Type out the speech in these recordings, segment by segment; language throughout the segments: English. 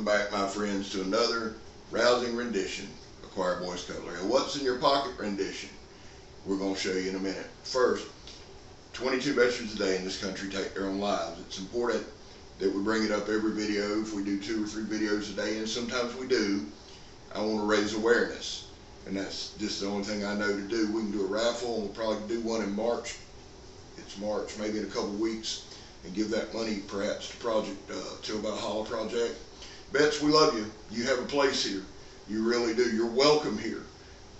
back, my friends, to another rousing rendition of Choir Boys Cutlery. A What's in Your Pocket rendition. We're going to show you in a minute. First, 22 veterans a day in this country take their own lives. It's important that we bring it up every video. If we do 2 or 3 videos a day, and sometimes we do, I want to raise awareness. And that's just the only thing I know to do. We can do a raffle, and we'll probably do one in March. It's March, maybe in a couple of weeks, and give that money perhaps to Til Valhalla Project. Vets, we love you. You have a place here. You really do. You're welcome here.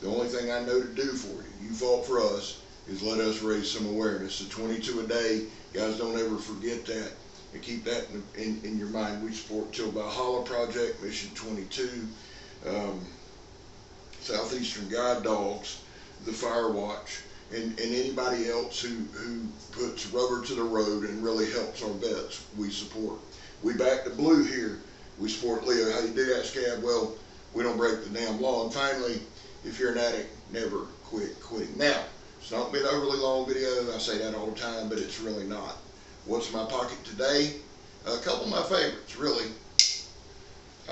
The only thing I know to do for you, you fought for us, is let us raise some awareness. So 22 a day, guys, don't ever forget that. And keep that in your mind. We support Til Valhalla Project, Mission 22, Southeastern Guide Dogs, the Fire Watch, and anybody else who puts rubber to the road and really helps our vets, we support. We back the blue here. We support Leo. How you do that, Scab? Well, we don't break the damn law. And finally, if you're an addict, never quit quitting. Now, it's not been an overly long video. I say that all the time, but it's really not. What's in my pocket today? A couple of my favorites, really.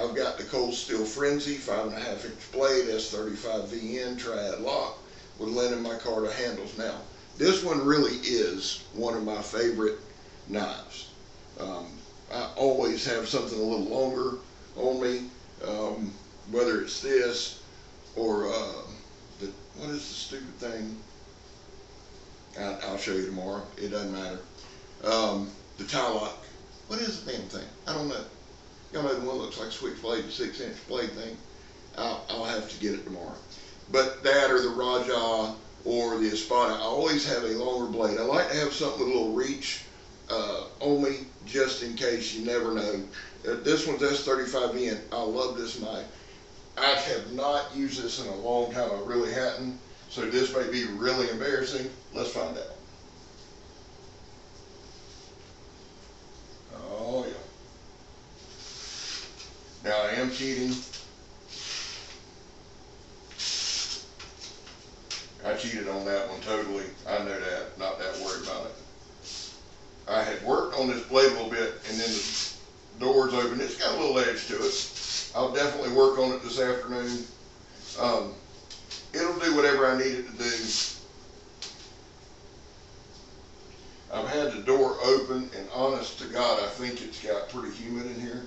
I've got the Cold Steel Frenzy 5.5-inch blade, S35 VN triad lock with linen micarta handles. Now, this one really is one of my favorite knives. I always have something a little longer on me, whether it's this or what is the stupid thing? I'll show you tomorrow. It doesn't matter. The tie lock. What is the damn thing? I don't know. Y'all know the one that looks like a switchblade, the 6-inch blade thing. I'll have to get it tomorrow. But that or the Raja or the Espada, I always have a longer blade. I like to have something with a little reach on me, just in case. You never know. This one's S35 in. I love this knife. I have not used this in a long time. I really hadn't. So this may be really embarrassing. Let's find out. Oh yeah. Now I am cheating. I cheated on that one totally. I know that. Not that worried about it. I had worked on this blade a little bit, and then the door's open. It's got a little edge to it. I'll definitely work on it this afternoon. It'll do whatever I need it to do. I've had the door open, and honest to God, I think it's got pretty humid in here.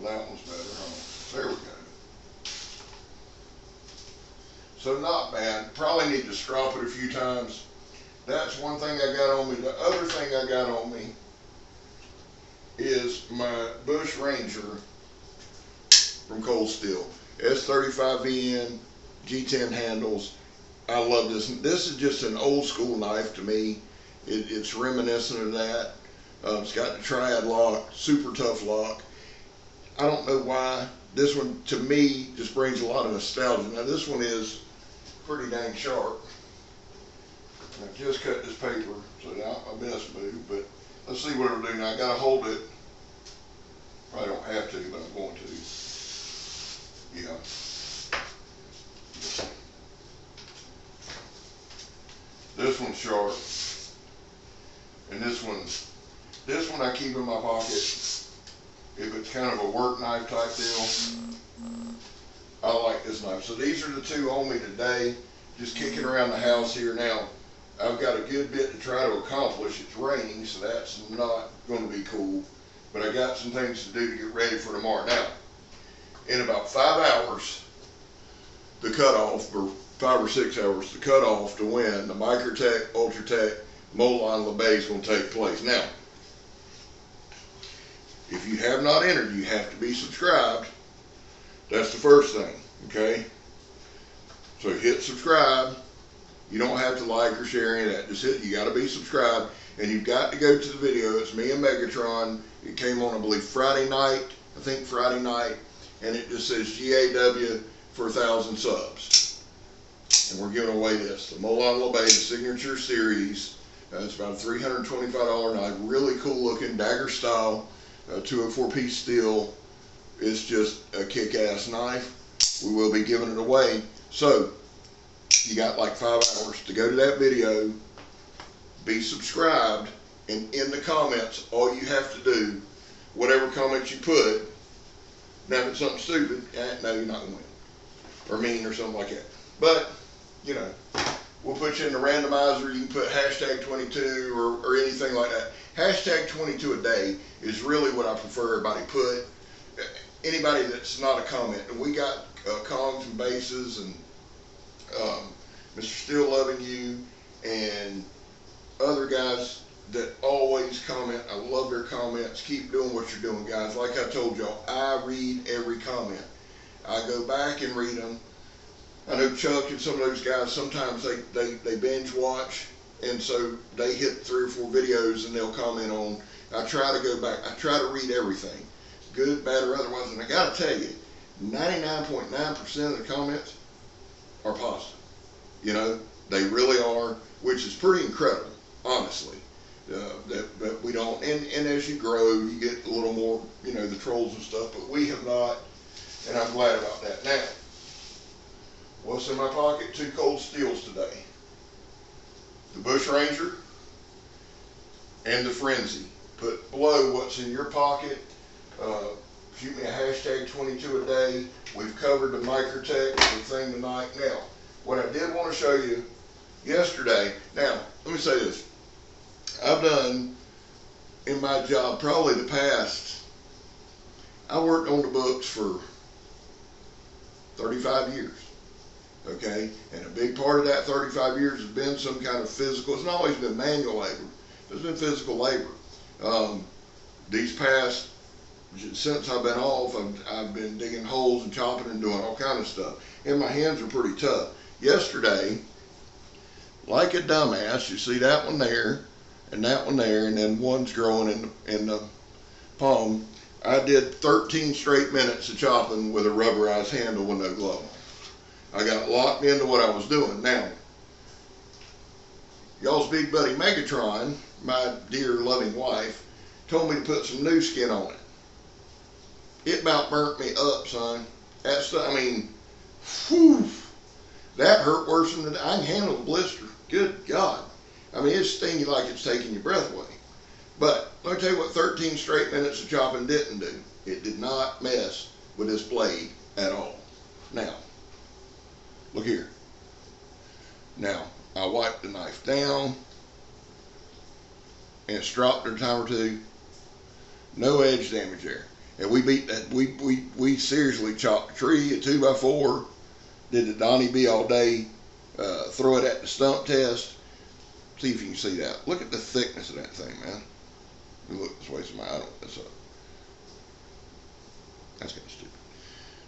Well, that one's better, huh? There we go. So not bad. Probably need to strop it a few times. That's one thing I got on me. The other thing I got on me is my Bush Ranger from Cold Steel. S35 VN, G10 handles. I love this. This is just an old school knife to me. It's reminiscent of that. It's got the triad lock, super tough lock. I don't know why. This one, to me, just brings a lot of nostalgia. Now, this one is pretty dang sharp. I just cut this paper, so now my best move, but let's see what it'll do. Now, I gotta hold it. Probably don't have to, but I'm going to. Yeah. This one's sharp. And this one I keep in my pocket. If it's kind of a work knife type deal, I like this knife. So these are the two on me today, just kicking around the house here. Now, I've got a good bit to try to accomplish. It's raining, so that's not going to be cool. But I got some things to do to get ready for tomorrow. Now, in about 5 hours, the cutoff, or 5 or 6 hours, the cutoff to win the Microtech, Ultratech, Moline LeBay is going to take place. Now, if you have not entered, you have to be subscribed. That's the first thing, okay? So hit subscribe. You don't have to like or share any of that. Just hit, you got to be subscribed. And you've got to go to the video. It's me and Megatron. It came on, I believe, Friday night. I think Friday night. And it just says GAW for 1,000 subs. And we're giving away this. The Moline LeBay, the Signature Series. It's about a $325 knife. Really cool looking, dagger style. 204-piece steel. It's just a kick-ass knife. We will be giving it away. So, you got like 5 hours to go to that video, be subscribed, And in the comments, all you have to do, whatever comments you put, now if it's something stupid, no, you're not going to win. Or mean or something like that. But, you know, we'll put you in the randomizer. You can put hashtag 22 or anything like that. Hashtag 22 a day is really what I prefer everybody put. Anybody that's not a comment. And we got Kongs and Bases and Mr. Still Loving You and other guys that always comment. I love their comments. Keep doing what you're doing, guys. Like I told y'all, I read every comment. I go back and read them. I know Chuck and some of those guys, sometimes they binge watch, and so they hit 3 or 4 videos and they'll comment on. I try to go back. I try to read everything, good, bad, or otherwise. And I got to tell you, 99.9% of the comments are positive. You know, they really are, which is pretty incredible, honestly. That we don't, and as you grow, you get a little more, you know, the trolls and stuff, but we have not, and I'm glad about that. Now, what's in my pocket? 2 cold steels today. The Bush Ranger and the Frenzy. Put below what's in your pocket. Shoot me a hashtag 22 a day. We've covered the Microtech thing tonight. Now, what I did want to show you yesterday, now, let me say this. I've done, in my job, probably the past, I worked on the books for 35 years. Okay, and a big part of that 35 years has been some kind of physical. It's not always been manual labor. It's been physical labor. These past, since I've been off, I've been digging holes and chopping and doing all kind of stuff. And my hands are pretty tough. Yesterday, like a dumbass, you see that one there, and that one there, and then one's growing in the palm. I did 13 straight minutes of chopping with a rubberized handle with no glove on. I got locked into what I was doing. Now, y'all's big buddy Megatron, my dear loving wife, told me to put some new skin on it. It about burnt me up, son. That stuff, I mean, whew, that hurt worse than I can handle the blister. Good God. I mean, it's stinging like it's taking your breath away. But let me tell you what 13 straight minutes of chopping didn't do. It did not mess with this blade at all. Now, look here. Now, I wiped the knife down and it's dropped a time or 2. No edge damage there. And we beat that. We seriously chopped a tree at 2x4. Did the Donnie B all day. Throw it at the stump test. See if you can see that. Look at the thickness of that thing, man. Let me look this way so my eye don't mess up. That's kind of stupid.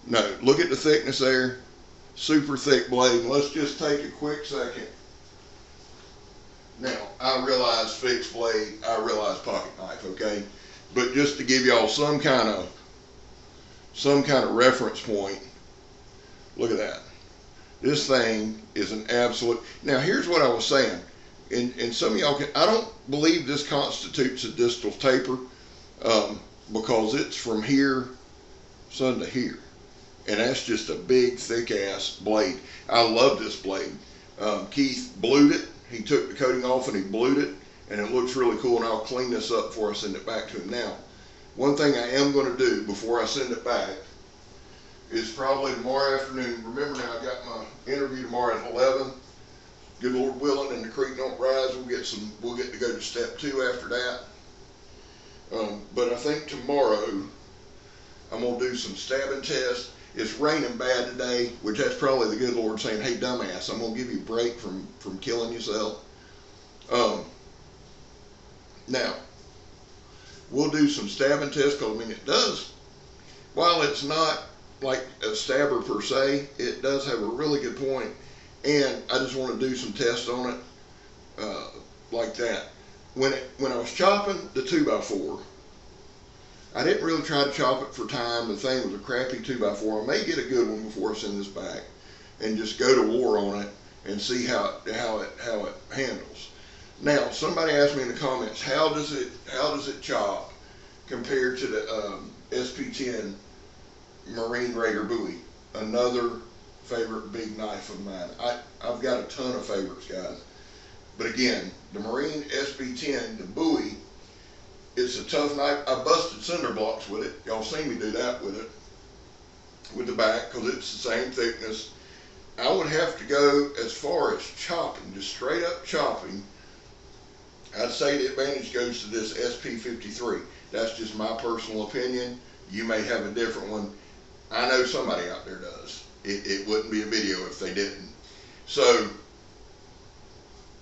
No, look at the thickness there. Super thick blade. And let's just take a quick second. Now, I realize fixed blade, I realize pocket knife, okay? But just to give y'all some kind of reference point, look at that. This thing is an absolute. Now, here's what I was saying. And some of y'all can, I don't believe this constitutes a distal taper because it's from here, son, to here. And that's just a big, thick-ass blade. I love this blade. Keith blued it. He took the coating off and he blued it, and it looks really cool, and I'll clean this up before I send it back to him. Now, one thing I am going to do before I send it back is probably tomorrow afternoon. Remember now, I got my interview tomorrow at 11. Good Lord willing, and the creek don't rise, we'll get to go to step 2 after that. But I think tomorrow I'm going to do some stabbing tests. It's raining bad today, which that's probably the good Lord saying, hey, dumbass, I'm going to give you a break from killing yourself. Now, we'll do some stabbing tests, because, I mean, it does, while it's not like a stabber per se, it does have a really good point, and I just want to do some tests on it like that. When I was chopping the 2x4, I didn't really try to chop it for time. The thing was a crappy 2x4. I may get a good one before I send this back and just go to war on it and see how it handles. Now, somebody asked me in the comments, how does it chop compared to the SP10 Marine Raider Bowie? Another favorite big knife of mine. I've got a ton of favorites, guys. But again, the Marine SB10, the Bowie, it's a tough knife. I busted cinder blocks with it. Y'all seen me do that with it, with the back, because it's the same thickness. I would have to go as far as chopping, just straight up chopping. I'd say the advantage goes to this SP53. That's just my personal opinion. You may have a different one. I know somebody out there does. It wouldn't be a video if they didn't. So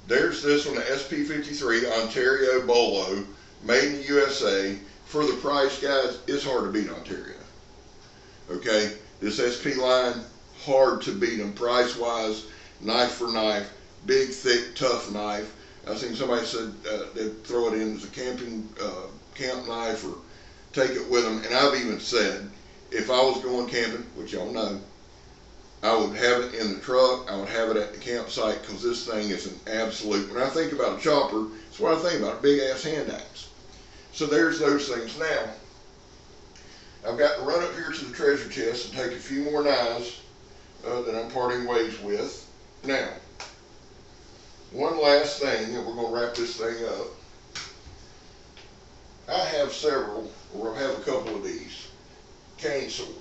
there's this one, the SP53 Ontario Bolo, made in the USA. For the price, guys, it's hard to beat Ontario. Okay, this SP line, hard to beat them price-wise, knife for knife, big, thick, tough knife. I've seen somebody said they'd throw it in as a camp knife or take it with them. And I've even said, if I was going camping, which y'all know, I would have it in the truck, I would have it at the campsite, because this thing is an absolute, when I think about a chopper, it's what I think about, a big ass hand axe. So there's those things. Now, I've got to run up here to the treasure chest and take a few more knives that I'm parting ways with. Now, one last thing, and we're going to wrap this thing up. I have several, or I have a couple of these cane swords.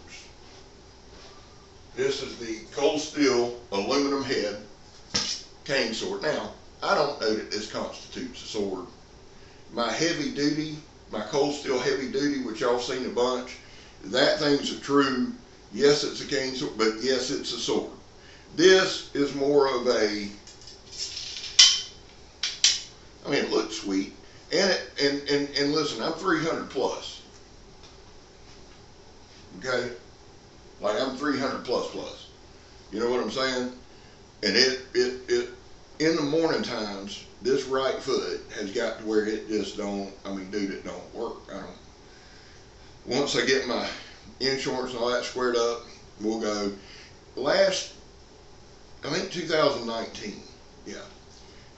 This is the cold steel aluminum head cane sword. Now, I don't know that this constitutes a sword. My heavy duty, my cold steel heavy duty, which y'all seen a bunch, that thing's a true, yes, it's a cane sword, but yes, it's a sword. This is more of a, I mean, it looks sweet, and listen, I'm 300 plus. Okay, like I'm 300 plus. You know what I'm saying? And it in the morning times, this right foot has got to where it just don't. I mean, dude, it don't work. I don't. Once I get my insurance and all that squared up, we'll go. Last, I think 2019, yeah,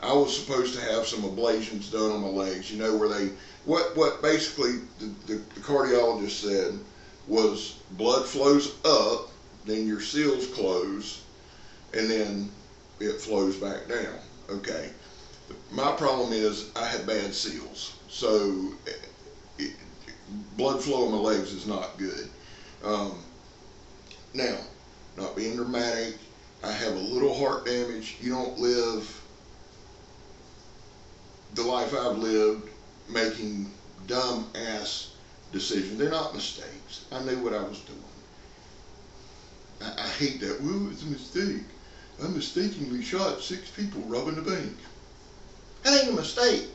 I was supposed to have some ablations done on my legs, you know, where they, what basically the cardiologist said was blood flows up, then your seals close, and then it flows back down. Okay. My problem is I have bad seals, so blood flow in my legs is not good. Now, not being dramatic, I have a little heart damage. You don't live the life I've lived making dumb ass decisions. They're not mistakes. I knew what I was doing. I hate that. Well, it's a mistake. I mistakenly shot 6 people robbing the bank. That ain't a mistake,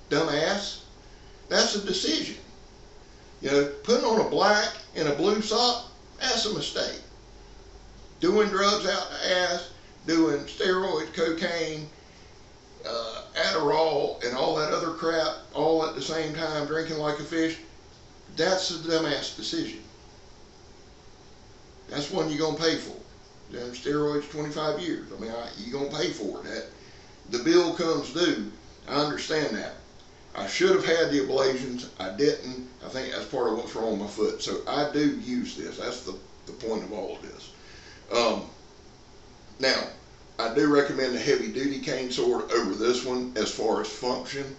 dumbass. That's a decision. You know, putting on a black and a blue sock, that's a mistake. Doing drugs out the ass, doing steroids, cocaine, Adderall, and all that other crap, all at the same time, drinking like a fish, that's a dumbass decision. That's one you're going to pay for. You know, steroids, 25 years. I mean, you're going to pay for it. The bill comes due. I understand that. I should have had the ablations. I didn't. I think that's part of what's wrong with my foot. So I do use this. That's the point of all of this. Now, I do recommend the heavy duty cane sword over this one as far as function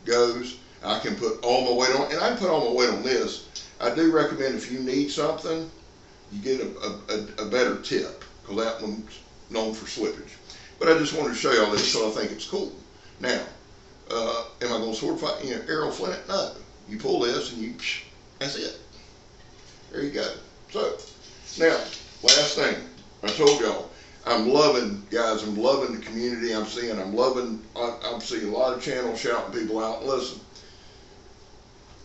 goes. I can put all my weight on, and I can put all my weight on this. I do recommend if you need something, you get a better tip, because that one's known for slippage. But I just wanted to show y'all this because I think it's cool. Now, am I going to sword fight, arrow flint? No. You pull this and that's it. There you go. So, now, last thing. I told y'all, I'm loving, guys, I'm loving the community I'm seeing. I'm seeing a lot of channels shouting people out. Listen,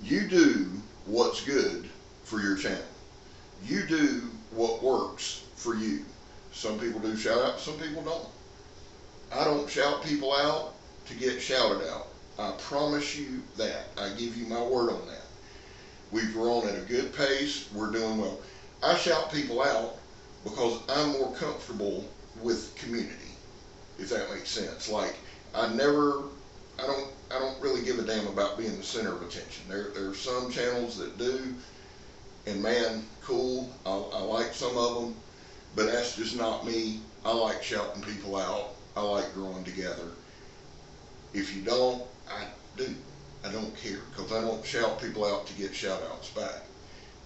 you do what's good for your channel. You do what works for you. Some people do shout out, some people don't. I don't shout people out to get shouted out. I promise you that. I give you my word on that. We've grown at a good pace. We're doing well. I shout people out because I'm more comfortable with community, if that makes sense. Like, I don't really give a damn about being the center of attention. There are some channels that do, and man, cool. I like some of them, but that's just not me. I like shouting people out. I like growing together. If you don't, I don't care, because I don't shout people out to get shout outs back.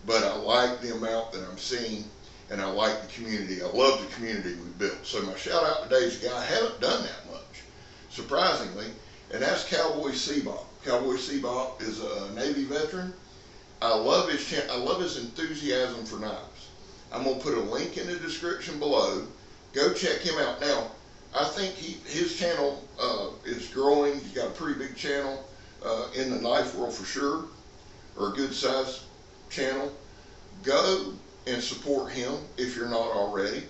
But I like the amount that I'm seeing, and I like the community. I love the community we've built. So my shout out today is a guy I haven't done that much, surprisingly, and that's Cowboy C Bop. Cowboy C Bop is a Navy veteran. I love his I love his enthusiasm for knives. I'm gonna put a link in the description below. Go check him out. Now, I think his channel is growing. He's got a pretty big channel in the knife world for sure, or a good size channel. Go and support him if you're not already.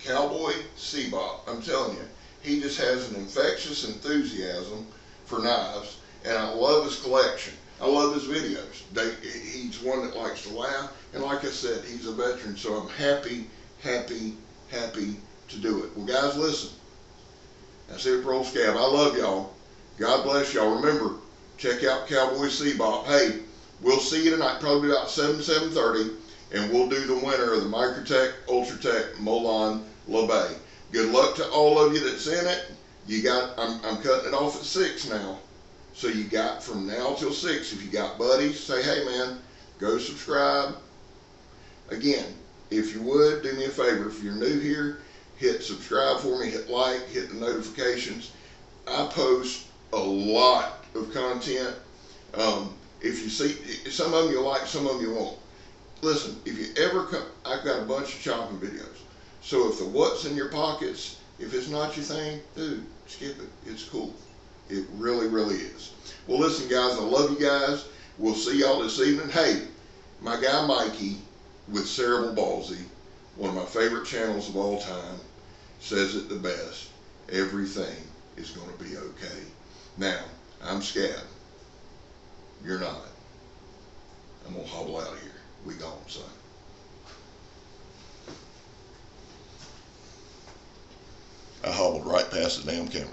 Cowboy C Bop. I'm telling you, he just has an infectious enthusiasm for knives, and I love his collection. I love his videos. He's one that likes to laugh, and like I said, he's a veteran, so I'm happy to do it. Well, guys, listen. That's it for Old Scab. I love y'all. God bless y'all. Remember, check out Cowboy C Bop. Hey, we'll see you tonight, probably about 7:30, and we'll do the winner of the Microtech Ultratech Molon LeBay. Good luck to all of you that's in it. You got, I'm cutting it off at 6 now. So you got from now till 6. If you got buddies, say, hey man, go subscribe. Again, if you would, do me a favor. If you're new here, hit subscribe for me, hit like, hit the notifications. I post a lot of content. If you see, some of them you'll like, some of them you won't. Listen, if you ever come, I've got a bunch of chopping videos. So if the what's in your pockets, if it's not your thing, dude, skip it. It's cool. It really is. Well, listen, guys, I love you guys. We'll see y'all this evening. Hey, my guy Mikey with Cerebral Ballsy, one of my favorite channels of all time, says it the best. Everything is going to be okay. Now, I'm Scab. You're not. I'm going to hobble out of here. We gone, son. I hobbled right past the damn camera.